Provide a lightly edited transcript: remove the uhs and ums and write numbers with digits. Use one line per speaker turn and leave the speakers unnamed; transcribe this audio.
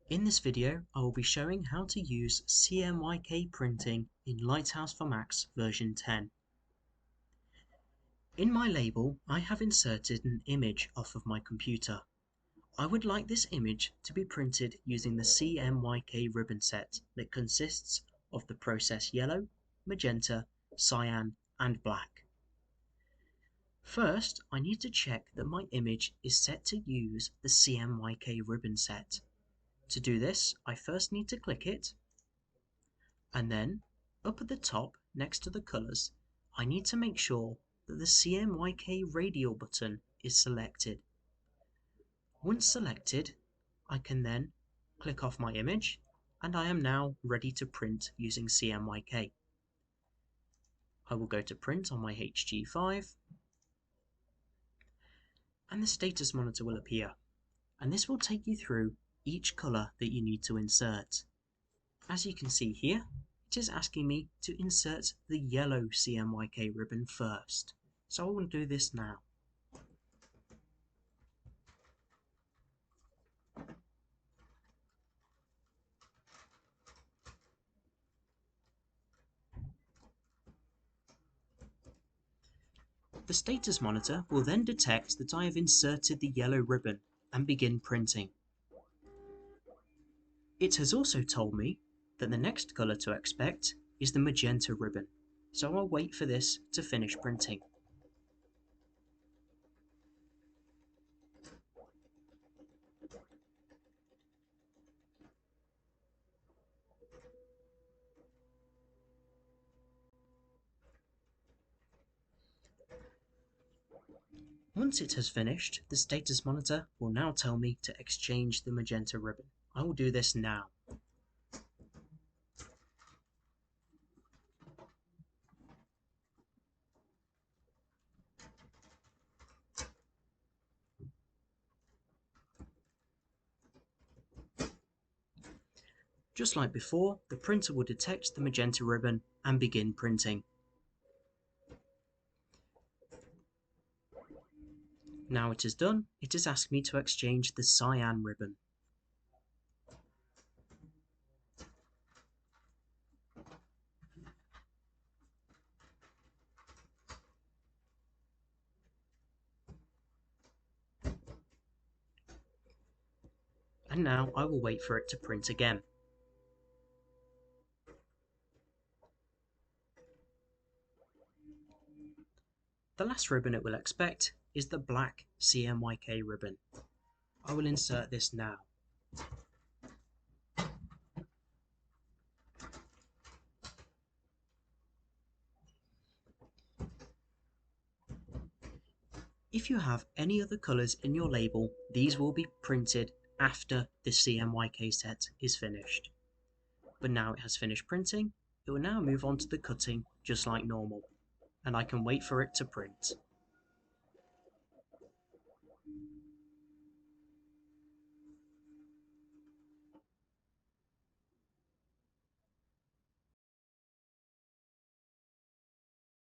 In this video, I will be showing how to use CMYK printing in Lighthouse for Macs version 10. In my label, I have inserted an image off of my computer. I would like this image to be printed using the CMYK ribbon set that consists of the process yellow, magenta, cyan, and black. First, I need to check that my image is set to use the CMYK ribbon set. To do this, I first need to click it, and then up at the top next to the colours, I need to make sure that the CMYK radial button is selected. Once selected, I can then click off my image, and I am now ready to print using CMYK. I will go to print on my HG5, and the status monitor will appear, and this will take you through each colour that you need to insert. As you can see here, it is asking me to insert the yellow CMYK ribbon first, so I will do this now. The status monitor will then detect that I have inserted the yellow ribbon and begin printing. It has also told me that the next colour to expect is the magenta ribbon, so I'll wait for this to finish printing. Once it has finished, the status monitor will now tell me to exchange the magenta ribbon. I will do this now. Just like before, the printer will detect the magenta ribbon and begin printing. Now it is done, it has asked me to exchange the cyan ribbon. And now I will wait for it to print again. The last ribbon it will expect is the black CMYK ribbon. I will insert this now. If you have any other colours in your label, these will be printed after the CMYK set is finished. But now it has finished printing, it will now move on to the cutting just like normal, and I can wait for it to print.